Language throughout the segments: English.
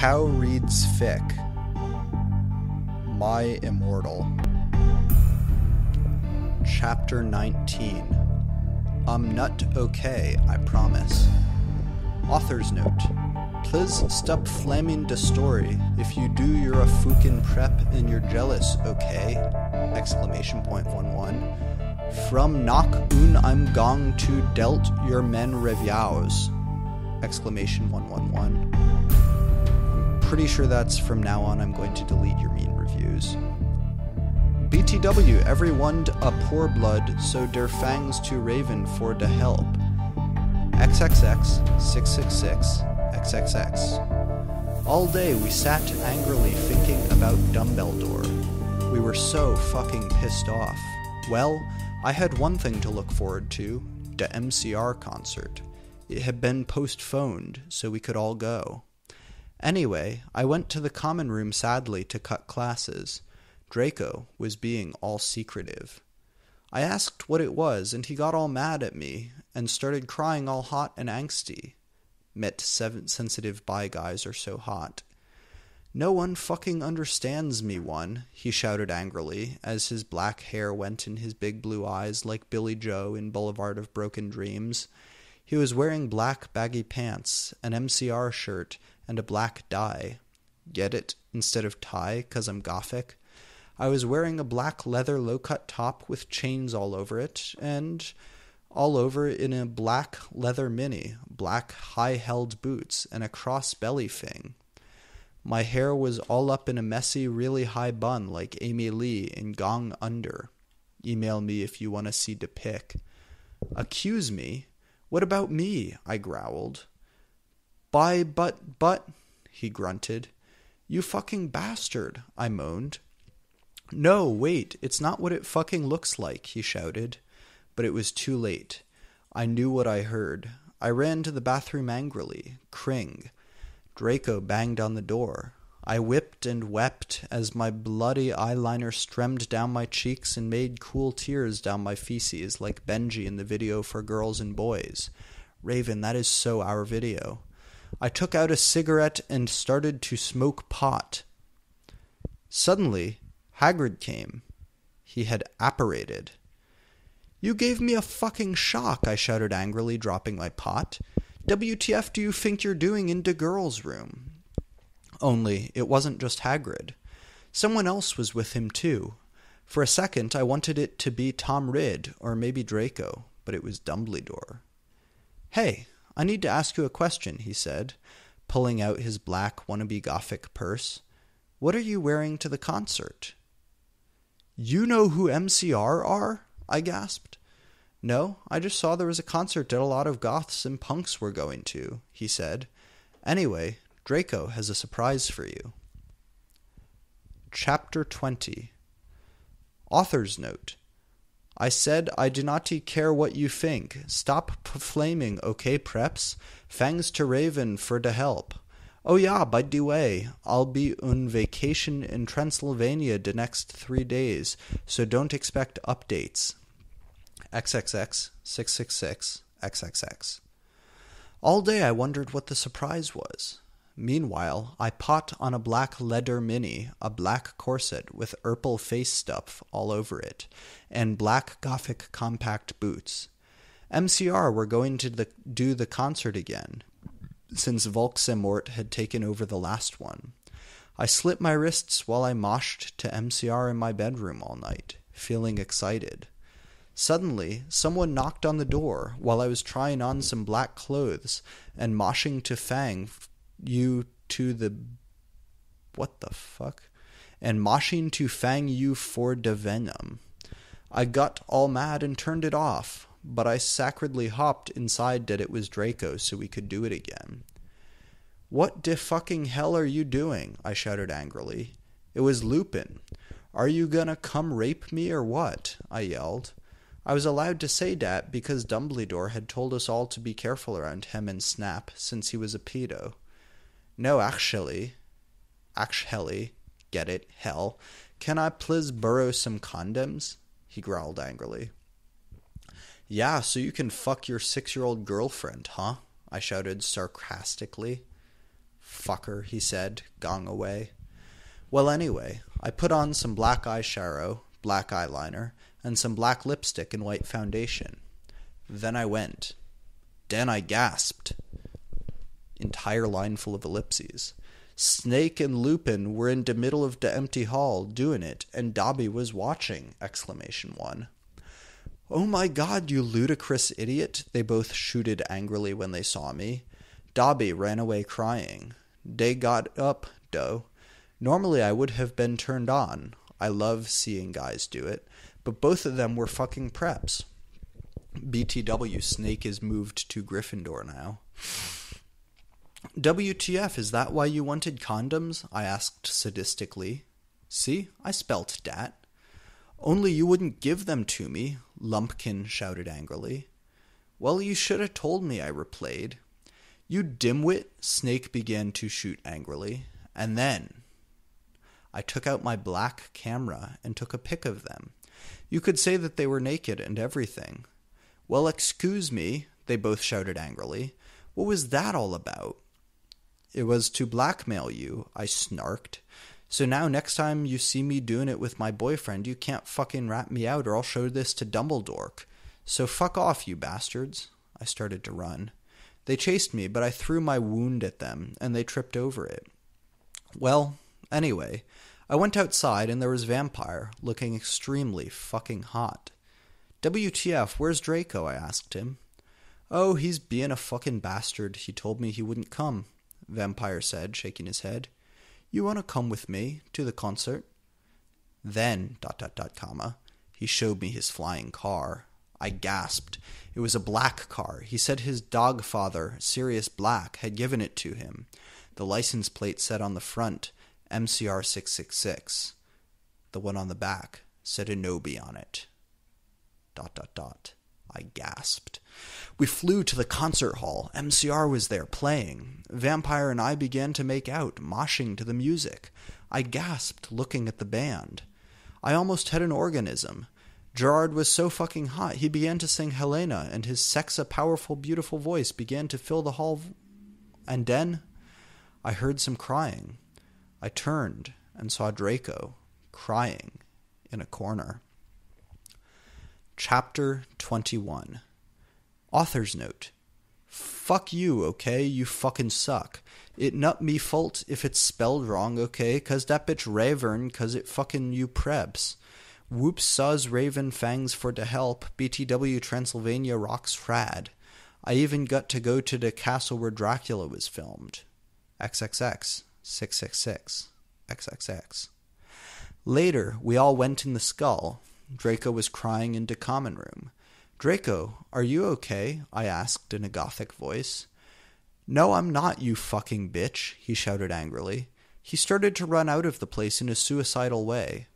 Cow reads fic. My Immortal. Chapter 19. I'm not okay, I promise. Author's note. Please stop flaming the story. If you do, you're a fucking prep and you're jealous, okay? Exclamation point 11. From knock un I'm gong to delt your men reviaus. Exclamation 111. Pretty sure that's from now on I'm going to delete your mean reviews. BTW, everyone a poor blood, so der fangs to raven for de help. XXX 666 XXX. All day we sat angrily thinking about Dumbledore. We were so fucking pissed off. Well, I had one thing to look forward to, the MCR concert. It had been postponed, so we could all go. Anyway, I went to the common room sadly to cut classes. Draco was being all secretive. I asked what it was, and he got all mad at me, and started crying all hot and angsty. Met sensitive bi guys are so hot. No one fucking understands me, one, he shouted angrily, as his black hair went in his big blue eyes like Billy Joe in Boulevard of Broken Dreams. He was wearing black baggy pants, an MCR shirt, and a black dye. Get it? Instead of tie, 'cause I'm gothic. I was wearing a black leather low-cut top with chains all over it, and all over in a black leather mini, black high-held boots, and a cross-belly thing. My hair was all up in a messy, really high bun like Amy Lee in Gong Under. Email me if you want to see the pic. Accuse me? What about me? I growled. But, he grunted. You fucking bastard, I moaned. No, wait, it's not what it fucking looks like, he shouted. But it was too late. I knew what I heard. I ran to the bathroom angrily. Cring. Draco banged on the door. I whipped and wept as my bloody eyeliner streamed down my cheeks and made cool tears down my feces like Benji in the video for Girls and Boys. Raven, that is so our video. I took out a cigarette and started to smoke pot. Suddenly, Hagrid came. He had apparated. You gave me a fucking shock, I shouted angrily, dropping my pot. WTF do you think you're doing in the girls' room? Only, it wasn't just Hagrid. Someone else was with him, too. For a second, I wanted it to be Tom Ridd, or maybe Draco, but it was Dumbledore. Hey, I need to ask you a question, he said, pulling out his black wannabe Gothic purse. What are you wearing to the concert? You know who MCR are? I gasped. No, I just saw there was a concert that a lot of goths and punks were going to, he said. Anyway, Draco has a surprise for you. Chapter 20. Author's note. I said I do not care what you think. Stop flaming, okay, preps? Thanks to Raven for the help. Oh yeah, by the way, I'll be on vacation in Transylvania the next 3 days, so don't expect updates. XXX 666 XXX. All day I wondered what the surprise was. Meanwhile, I pot on a black leather mini, a black corset with Urple face stuff all over it, and black Gothic compact boots. MCR were going to do the concert again, since Volksemort had taken over the last one. I slit my wrists while I moshed to MCR in my bedroom all night, feeling excited. Suddenly, someone knocked on the door while I was trying on some black clothes and moshing to Fang you to the... What the fuck? And moshing to Fang you for the venom. I got all mad and turned it off, but I sacredly hopped inside that it was Draco so we could do it again. What the fucking hell are you doing? I shouted angrily. It was Lupin. Are you gonna come rape me or what? I yelled. I was allowed to say that because Dumbledore had told us all to be careful around him and Snap since he was a pedo. No, actually, get it, hell, can I please borrow some condoms? He growled angrily. Yeah, so you can fuck your 6-year-old girlfriend, huh? I shouted sarcastically. Fucker, he said, gong away. Well, anyway, I put on some black eyeshadow, black eyeliner, and some black lipstick and white foundation. Then I went. Den I gasped. Entire line full of ellipses. Snake and Lupin were in the middle of the empty hall doing it, and Dobby was watching! ! Oh my God, you ludicrous idiot! They both shooted angrily when they saw me. Dobby ran away crying. They got up, though. Normally I would have been turned on. I love seeing guys do it. But both of them were fucking preps. BTW, Snake is moved to Gryffindor now. WTF, is that why you wanted condoms? I asked sadistically. See, I spelt dat. Only you wouldn't give them to me, Lumpkin shouted angrily. Well, you should have told me, I replied. You dimwit, Snake began to shoot angrily. And then I took out my black camera and took a pic of them. You could say that they were naked and everything. Well, excuse me, they both shouted angrily. What was that all about? It was to blackmail you, I snarked. So now next time you see me doing it with my boyfriend, you can't fucking rat me out or I'll show this to Dumbledore. So fuck off, you bastards. I started to run. They chased me, but I threw my wound at them, and they tripped over it. Well, anyway, I went outside and there was Vampire, looking extremely fucking hot. WTF, where's Draco? I asked him. Oh, he's being a fucking bastard. He told me he wouldn't come, Vampire said, shaking his head. You want to come with me to the concert? Then, ... he showed me his flying car. I gasped. It was a black car. He said his dog father, Sirius Black, had given it to him. The license plate said on the front, MCR 666. The one on the back said Anobi on it. ... I gasped. We flew to the concert hall. MCR was there playing. Vampire and I began to make out, moshing to the music. I gasped, looking at the band. I almost had an organism. Gerard was so fucking hot, he began to sing Helena, and his sexa powerful, beautiful voice began to fill the hall. And then I heard some crying. I turned and saw Draco, crying, in a corner. Chapter 21. Author's note. Fuck you, okay? You fucking suck. It not me fault if it's spelled wrong, okay? 'Cause that bitch Ravern, 'cause it fucking you prebs. Whoops saws Raven fangs for the help. BTW Transylvania rocks frad. I even got to go to the castle where Dracula was filmed. XXX 666 XXX. Later, we all went in the skull. Draco was crying in the common room. Draco, are you okay? I asked in a gothic voice. No, I'm not, you fucking bitch, he shouted angrily. He started to run out of the place in a suicidal way.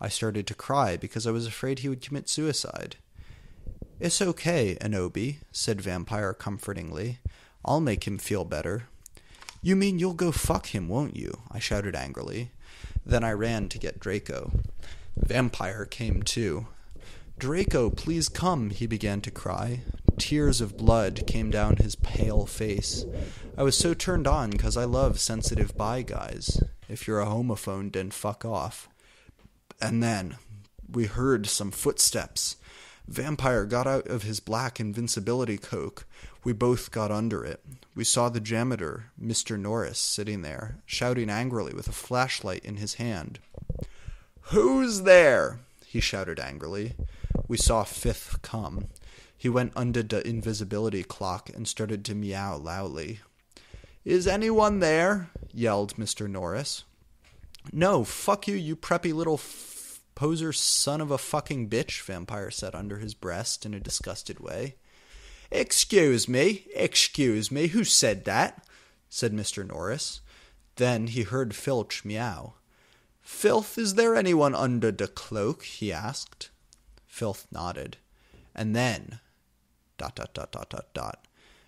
I started to cry because I was afraid he would commit suicide. It's okay, Anobi, said Vampire comfortingly. I'll make him feel better. You mean you'll go fuck him, won't you? I shouted angrily. Then I ran to get Draco. Vampire came too. Draco, please come, he began to cry. Tears of blood came down his pale face. I was so turned on because I love sensitive bi guys. If you're a homophone, then fuck off. And then we heard some footsteps. Vampire got out of his black invincibility cloak. We both got under it. We saw the janitor, Mr. Norris, sitting there, shouting angrily with a flashlight in his hand. Who's there? He shouted angrily. We saw Fifth come. He went under the invisibility clock and started to meow loudly. Is anyone there? Yelled Mr. Norris. No, fuck you, you preppy little poser son of a fucking bitch, Vampire said under his breast in a disgusted way. Excuse me, who said that? Said Mr. Norris. Then he heard Filch meow. Filth, is there anyone under the cloak? He asked. Filth nodded. And then... ...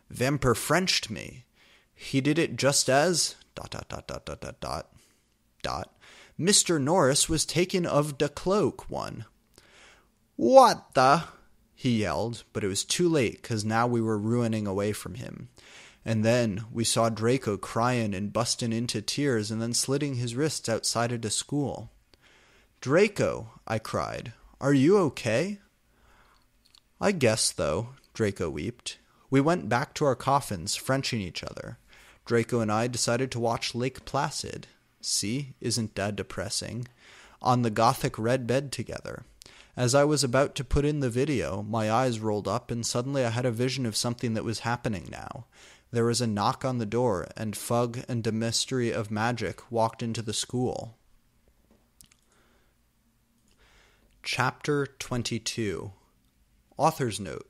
Vampire Frenched me. He did it just as... ... Mr. Norris was taken of the cloak, one. What the... He yelled, but it was too late, 'cause now we were ruining away from him. And then we saw Draco crying and busting into tears and then slitting his wrists outside of the school. "Draco," I cried, "are you okay?" "I guess, though," Draco weeped. We went back to our coffins, Frenching each other. Draco and I decided to watch Lake Placid. See, isn't that depressing? On the gothic red bed together. As I was about to put in the video, my eyes rolled up and suddenly I had a vision of something that was happening now. There was a knock on the door, and Fug and the Mystery of Magic walked into the school. Chapter 22. Author's Note.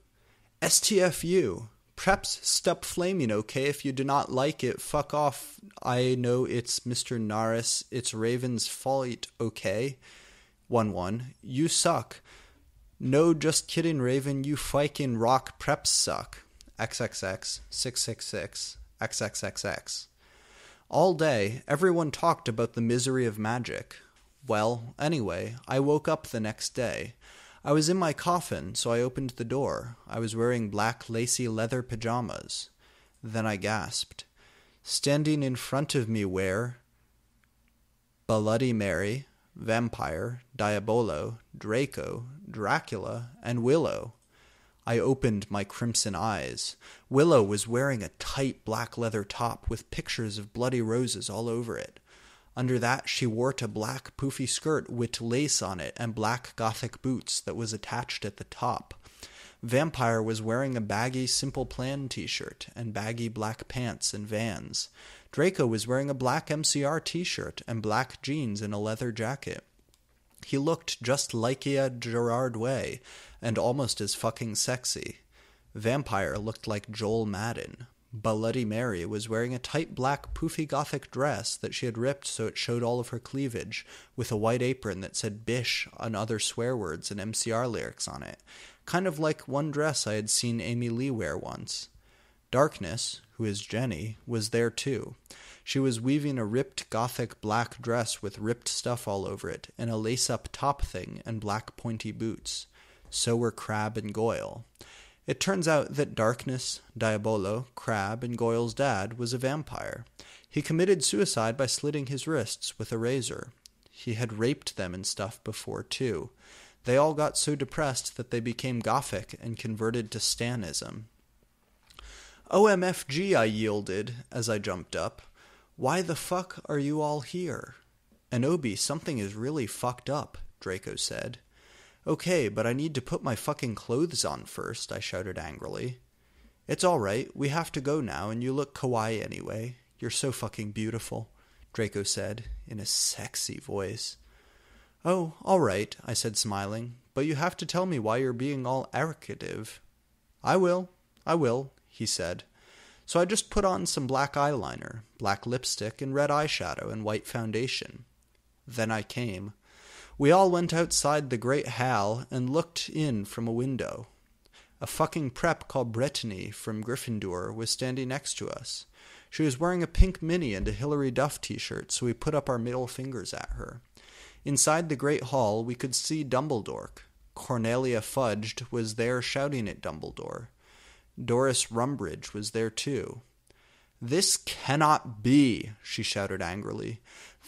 STFU. Preps stop flaming, okay? If you do not like it, fuck off. I know it's Mr. Naris. It's Raven's fault, okay? 1-1. You suck. No, just kidding, Raven. You fucking rock. Preps suck. XXX 666 XXXX. All day, everyone talked about the misery of magic. Well, anyway, I woke up the next day. I was in my coffin, so I opened the door. I was wearing black lacy leather pajamas. Then I gasped. Standing in front of me were Bloody Mary, Vampire, Diabolo, Draco, Dracula, and Willow. I opened my crimson eyes. Willow was wearing a tight black leather top with pictures of bloody roses all over it. Under that she wore a black poofy skirt with lace on it and black gothic boots that was attached at the top. Vampire was wearing a baggy Simple Plan t-shirt and baggy black pants and Vans. Draco was wearing a black MCR t-shirt and black jeans and a leather jacket. He looked just like Gerard Way, and almost as fucking sexy. Vampire looked like Joel Madden. Bloody Mary was wearing a tight black poofy gothic dress that she had ripped so it showed all of her cleavage, with a white apron that said bish and other swear words and MCR lyrics on it, kind of like one dress I had seen Amy Lee wear once. Darkness, who is Jenny, was there too. She was weaving a ripped gothic black dress with ripped stuff all over it, and a lace-up top thing and black pointy boots. So were Crab and Goyle. It turns out that Darkness, Diabolo, Crab, and Goyle's dad was a vampire. He committed suicide by slitting his wrists with a razor. He had raped them and stuff before, too. They all got so depressed that they became gothic and converted to Stanism. OMFG, I yielded as I jumped up. Why the fuck are you all here? Anobi, something is really fucked up, Draco said. Okay, but I need to put my fucking clothes on first, I shouted angrily. It's all right, we have to go now, and you look kawaii anyway. You're so fucking beautiful, Draco said, in a sexy voice. Oh, all right, I said, smiling, but you have to tell me why you're being all arrogative. I will, he said. So I just put on some black eyeliner, black lipstick, and red eyeshadow, and white foundation. Then I came. We all went outside the great hall and looked in from a window. A fucking prep called Brittany from Gryffindor was standing next to us. She was wearing a pink mini and a Hilary Duff t-shirt, so we put up our middle fingers at her. Inside the great hall, we could see Dumbledore. Cornelia Fudged was there shouting at Dumbledore. Doris Rumbridge was there too. This cannot be, she shouted angrily.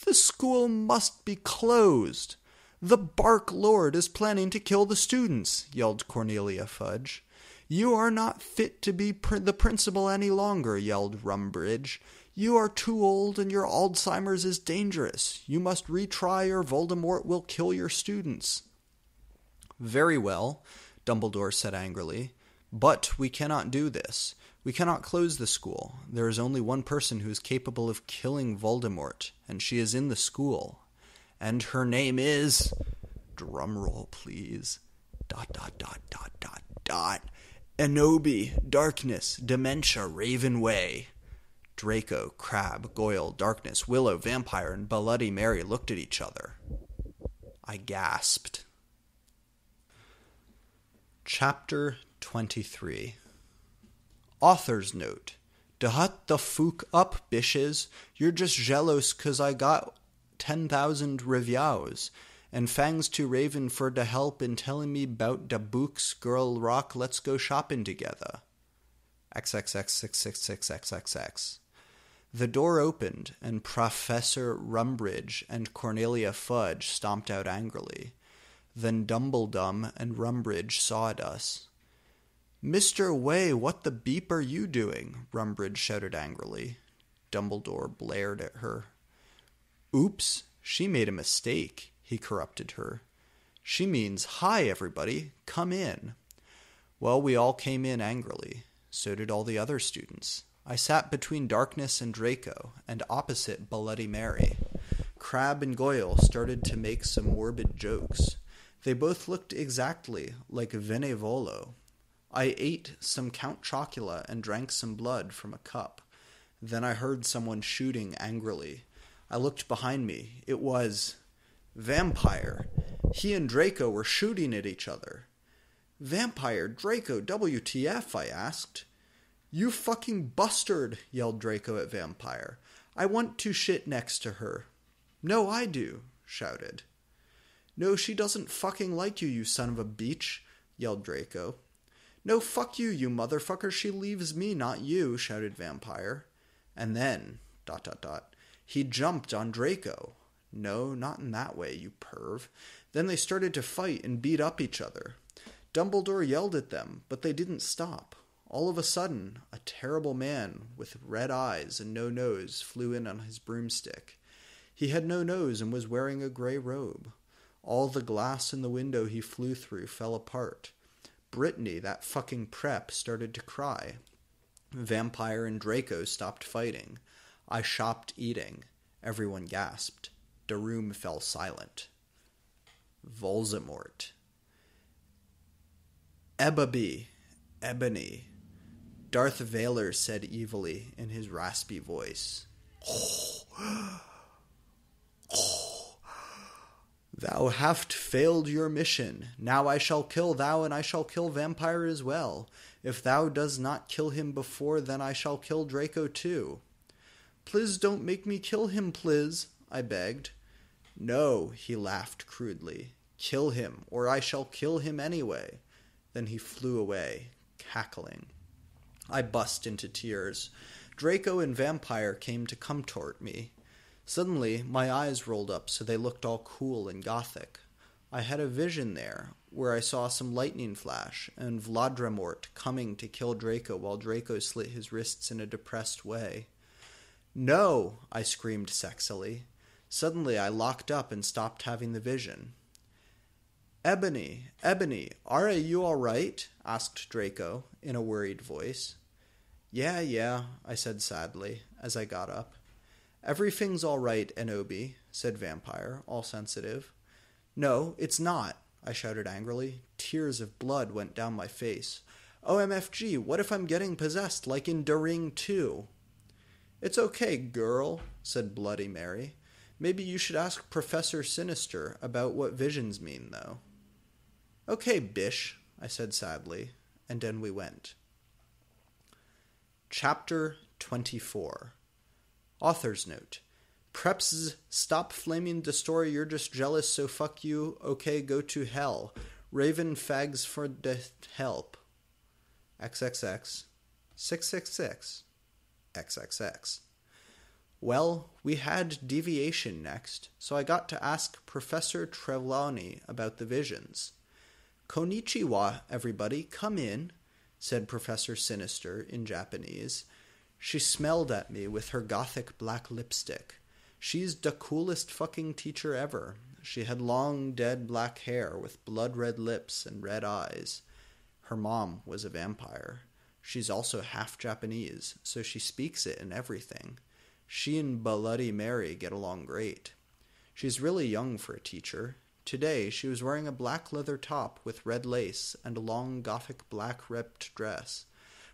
The school must be closed. The Bark Lord is planning to kill the students, yelled Cornelia Fudge. You are not fit to be the principal any longer, yelled Rumbridge. You are too old and your Alzheimer's is dangerous. You must retry or Voldemort will kill your students. Very well, Dumbledore said angrily. But we cannot do this. We cannot close the school. There is only one person who is capable of killing Voldemort, and she is in the school. And her name is... Drumroll, please. ... Anobi, Darkness, Dementia, Raven Way. Draco, Crab, Goyle, Darkness, Willow, Vampire, and Bloody Mary looked at each other. I gasped. Chapter 23. Author's Note. Hut the fuck up, bitches. You're just jealous 'cause I got 10,000 reviews. And thanks to Raven for the help in telling me 'bout the books, girl rock, let's go shopping together. XXX666XXX. The door opened, and Professor Rumbridge and Cornelia Fudge stomped out angrily. Then Dumbledum and Rumbridge saw at us. "Mr. Way, what the beep are you doing?" Rumbridge shouted angrily. Dumbledore blared at her. "Oops, she made a mistake," he corrupted her. "She means, 'Hi, everybody, come in.'" Well, we all came in angrily. So did all the other students. I sat between Darkness and Draco, and opposite Bloody Mary. Crabbe and Goyle started to make some morbid jokes. They both looked exactly like Venevolo. I ate some Count Chocula and drank some blood from a cup. Then I heard someone shooting angrily. I looked behind me. It was Vampire. He and Draco were shooting at each other. "Vampire, Draco, WTF?" I asked. "You fucking bastard," yelled Draco at Vampire. "I want to shit next to her." "No, I do," shouted. "No, she doesn't fucking like you, you son of a bitch," yelled Draco. "No, fuck you, you motherfucker, she leaves me, not you," shouted Vampire. And then, ... he jumped on Draco. "No, not in that way, you perv." Then they started to fight and beat up each other. Dumbledore yelled at them, but they didn't stop. All of a sudden, a terrible man with red eyes and no nose flew in on his broomstick. He had no nose and was wearing a gray robe. All the glass in the window he flew through fell apart. Brittany, that fucking prep, started to cry. Vampire and Draco stopped fighting. I stopped eating. Everyone gasped. The room fell silent. Voldemort. Ebony, Darth Vader said evilly in his raspy voice. "Thou hast failed your mission. Now I shall kill thou, and I shall kill Vampire as well. If thou does not kill him before, then I shall kill Draco too." "Please don't make me kill him, please," I begged. "No," he laughed crudely. "Kill him, or I shall kill him anyway." Then he flew away, cackling. I bust into tears. Draco and Vampire came to comfort me. Suddenly, my eyes rolled up so they looked all cool and gothic. I had a vision there, where I saw some lightning flash, and Voldemort coming to kill Draco while Draco slit his wrists in a depressed way. "No!" I screamed sexily. Suddenly I locked up and stopped having the vision. Ebony, are you all right?" asked Draco, in a worried voice. Yeah, I said sadly, as I got up. "Everything's all right, Enobi," said Vampire, all sensitive. "No, it's not," I shouted angrily. Tears of blood went down my face. "OMFG, what if I'm getting possessed like in The Ring 2? "It's okay, girl," said Bloody Mary. "Maybe you should ask Professor Sinister about what visions mean, though." "Okay, bish," I said sadly, and then we went. Chapter 24. Author's Note. Preps, stop flaming the story, you're just jealous, so fuck you. Okay, go to hell. Raven fags for the help. XXX 666 XXX. Well, we had deviation next, so I got to ask Professor Trelawney about the visions. "Konnichiwa, everybody, come in," said Professor Sinister in Japanese. She smelled at me with her gothic black lipstick. She's the coolest fucking teacher ever. She had long, dead black hair with blood-red lips and red eyes. Her mom was a vampire. She's also half Japanese, so she speaks it and everything. She and Bloody Mary get along great. She's really young for a teacher. Today, she was wearing a black leather top with red lace and a long gothic black ripped dress.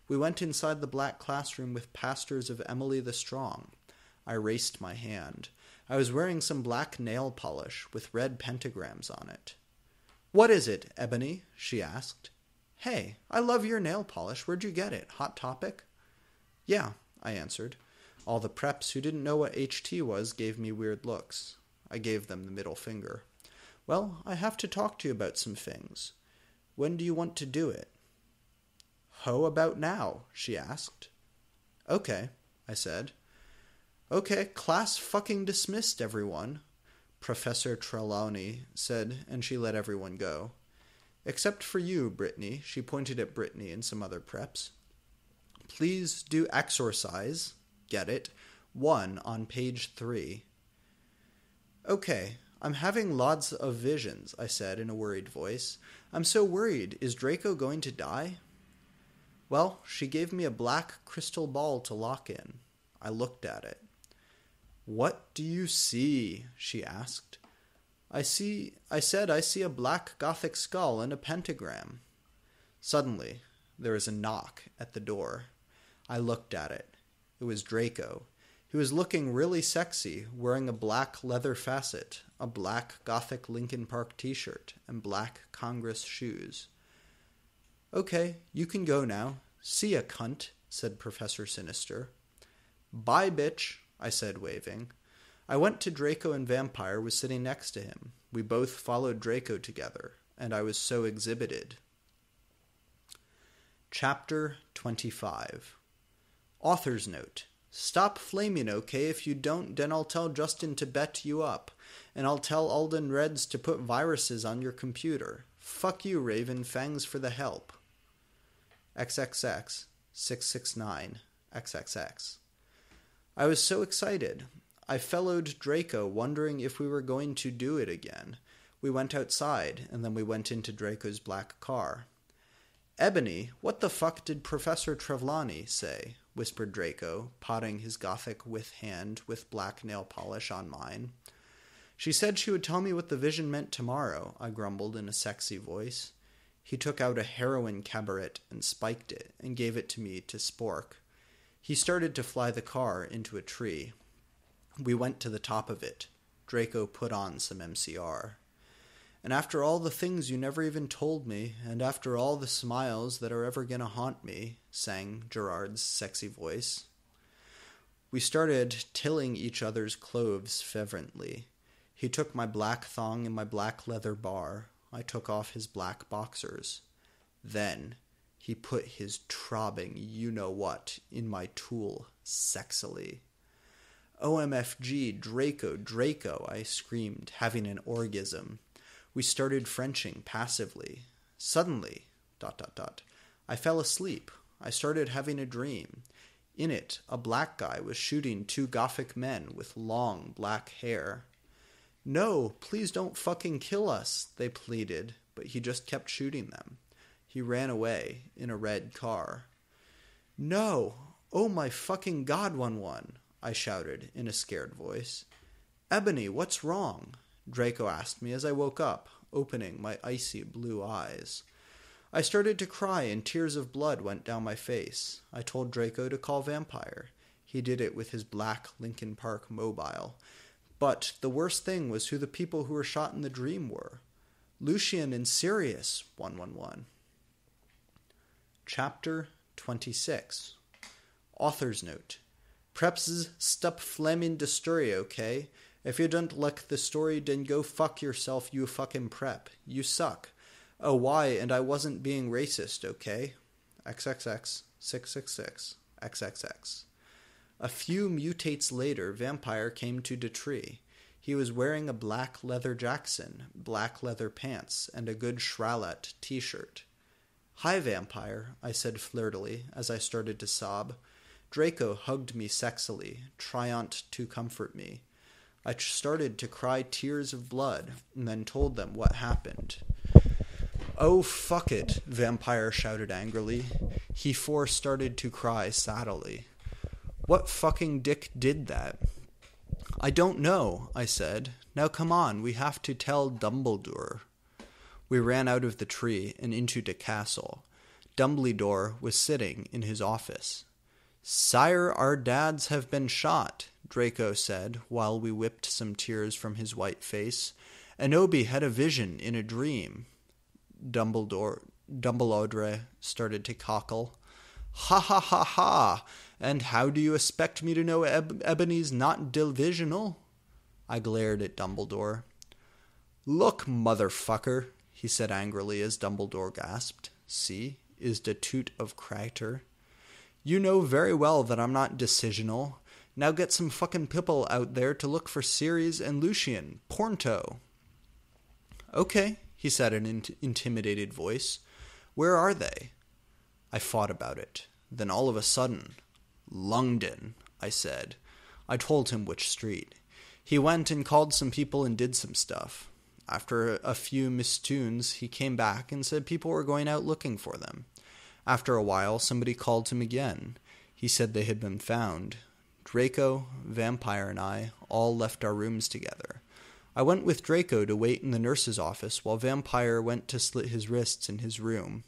We went inside the black classroom with pastors of Emily the Strong. I raised my hand. I was wearing some black nail polish with red pentagrams on it. "What is it, Ebony?" she asked. "Hey, I love your nail polish. Where'd you get it? Hot Topic?" "Yeah," I answered. All the preps who didn't know what HT was gave me weird looks. I gave them the middle finger. "Well, I have to talk to you about some things. When do you want to do it?" How about now? She asked. Okay, I said. Okay, class fucking dismissed, everyone, Professor Trelawney said, and she let everyone go. Except for you, Brittany. She pointed at Brittany and some other preps. Please do exorcise. Get it? 1 on page 3. Okay, I'm having lots of visions, I said in a worried voice. I'm so worried. Is Draco going to die? Well, she gave me a black crystal ball to lock in. I looked at it. What do you see? She asked. I said I see a black Gothic skull and a pentagram. Suddenly, there was a knock at the door. I looked at it. It was Draco. He was looking really sexy, wearing a black leather facet, a black Gothic Linkin Park t-shirt, and black Congress shoes. Okay, you can go now. See ya, cunt, said Professor Sinister. Bye, bitch, I said, waving. I went to Draco, and Vampire was sitting next to him. We both followed Draco together, and I was so exhibited. Chapter 25. Author's note. Stop flaming, okay? If you don't, then I'll tell Justin to bet you up, and I'll tell Alden Reds to put viruses on your computer. Fuck you, Raven. Fangs for the help. XXX 669 XXX. I was so excited. I followed Draco, wondering if we were going to do it again. We went outside, and then we went into Draco's black car. Ebony, what the fuck did Professor Trelawney say? Whispered Draco, potting his Gothic hand with black nail polish on mine. She said she would tell me what the vision meant tomorrow, I grumbled in a sexy voice. He took out a heroin cabaret and spiked it, and gave it to me to spork. He started to fly the car into a tree. We went to the top of it. Draco put on some MCR. And after all the things you never even told me, and after all the smiles that are ever gonna haunt me, sang Gerard's sexy voice. We started tilling each other's clothes fervently. He took my black thong and my black leather bar. I took off his black boxers. Then he put his trobbing you-know-what in my tool sexily. OMFG, Draco, I screamed, having an orgasm. We started Frenching passively. Suddenly, ... I fell asleep. I started having a dream. In it, a black guy was shooting 2 Gothic men with long black hair. No, please don't fucking kill us, they pleaded, but he just kept shooting them. He ran away in a red car. No! Oh my fucking God, 1-1, I shouted in a scared voice. Ebony, what's wrong? Draco asked me as I woke up, opening my icy blue eyes. I started to cry and tears of blood went down my face. I told Draco to call Vampire. He did it with his black Linkin Park mobile. But the worst thing was who the people who were shot in the dream were. Lucian and Sirius, 111. Chapter 26. Author's note. Preps stop flamming the story, okay? If you don't like the story, then go fuck yourself, you fucking prep. You suck. Oh, why? And I wasn't being racist, okay? XXX 666 XXX. A few mutates later, Vampire came to the tree. He was wearing a black leather Jackson, black leather pants, and a good Schralat t-shirt. Hi, Vampire, I said flirtily as I started to sob. Draco hugged me sexily, trying to comfort me. I started to cry tears of blood, and then told them what happened. Oh, fuck it, Vampire shouted angrily. He started to cry saddily. What fucking dick did that? I don't know, I said. Now come on, we have to tell Dumbledore. We ran out of the tree and into the castle. Dumbledore was sitting in his office. Sire, our dads have been shot, Draco said, while we whipped some tears from his white face. Anobi had a vision in a dream. Dumbledore started to cockle. Ha ha ha ha! And how do you expect me to know Ebony's not divisional? I glared at Dumbledore. Look, motherfucker, he said angrily as Dumbledore gasped. See, is the toot of Kreiter. You know very well that I'm not decisional. Now get some fucking people out there to look for Ceres and Lucian. Pornto. Okay, he said in an intimidated voice. Where are they? I fought about it. Then all of a sudden, London, I said. I told him which street. He went and called some people and did some stuff. After a few mistunes, he came back and said people were going out looking for them. After a while, somebody called him again. He said they had been found. Draco, Vampire, and I all left our rooms together. I went with Draco to wait in the nurse's office while Vampire went to slit his wrists in his room.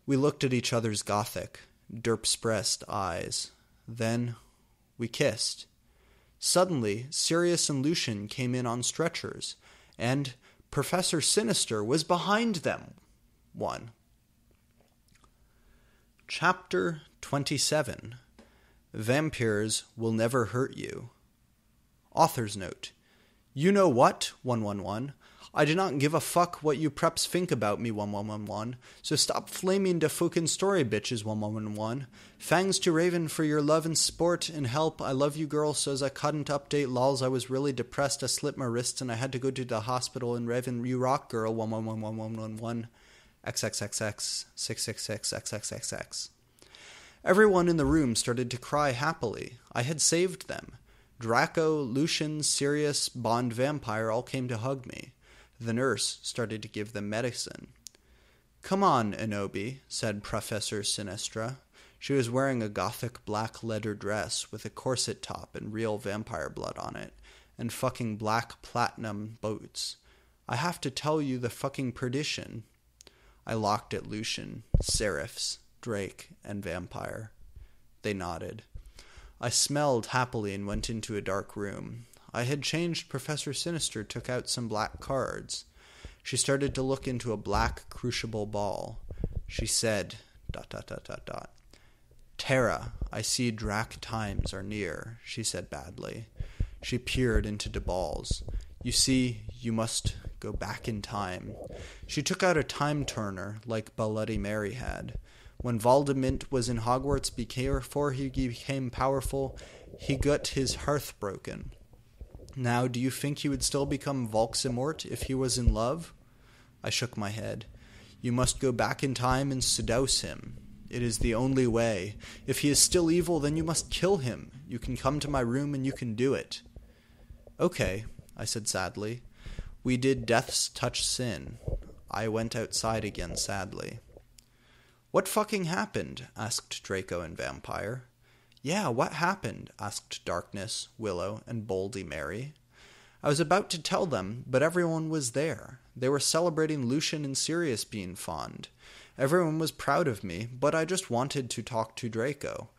We looked at each other's gothic, derp-spressed eyes. Then we kissed. Suddenly, Sirius and Lucian came in on stretchers, and Professor Sinister was behind them. 1. Chapter 27. Vampires Will Never Hurt You. Author's Note. You know what, 111? I do not give a fuck what you preps think about me, 1111, so stop flaming the fucking story, bitches, 1111. Thanks to Raven for your love and support and help. I love you, girl, so as I couldn't update lols, I was really depressed. I slipped my wrists and I had to go to the hospital, and Raven, you rock, girl, 111111. XXXX 666 XXXX. Everyone in the room started to cry happily. I had saved them. Draco, Lucian, Sirius, Bond Vampire all came to hug me. The nurse started to give them medicine. Come on, Enobi, said Professor Sinistra. She was wearing a gothic black leather dress with a corset top and real vampire blood on it, and fucking black platinum boots. I have to tell you the fucking perdition. I looked at Lucian, Seraphs, Drake, and Vampire. They nodded. I smelled happily and went into a dark room. I had changed. Professor Sinister took out some black cards. She started to look into a black crucible ball. She said, ... Terra, I see Drac times are near, she said badly. She peered into the balls. You see, you must go back in time. She took out a time turner like Bloody Mary had. When Voldemort was in Hogwarts before he became powerful, he got his hearth broken. Now, do you think he would still become Voldemort if he was in love? I shook my head. You must go back in time and seduce him. It is the only way. If he is still evil, then you must kill him. You can come to my room and you can do it. Okay, I said sadly. We did death's touch sin. I went outside again sadly. What fucking happened? Asked Draco and Vampire. Yeah, what happened? Asked Darkness, Willow, and Boldy Mary. I was about to tell them, but everyone was there. They were celebrating Lucian and Sirius being fond. Everyone was proud of me, but I just wanted to talk to Draco.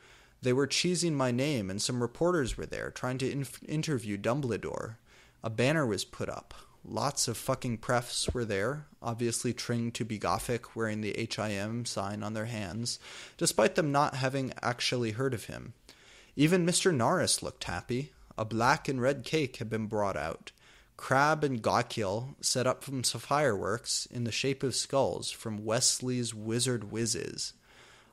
They were cheesing my name, and some reporters were there, trying to interview Dumbledore. A banner was put up. Lots of fucking prefs were there, obviously trained to be gothic, wearing the HIM sign on their hands, despite them not having actually heard of him. Even Mr. Norris looked happy. A black and red cake had been brought out. Crab and Gokil set up some fireworks in the shape of skulls from Wesley's Wizard Whizzes.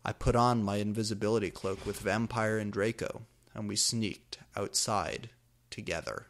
I put on my invisibility cloak with Vampire and Draco, and we sneaked outside together.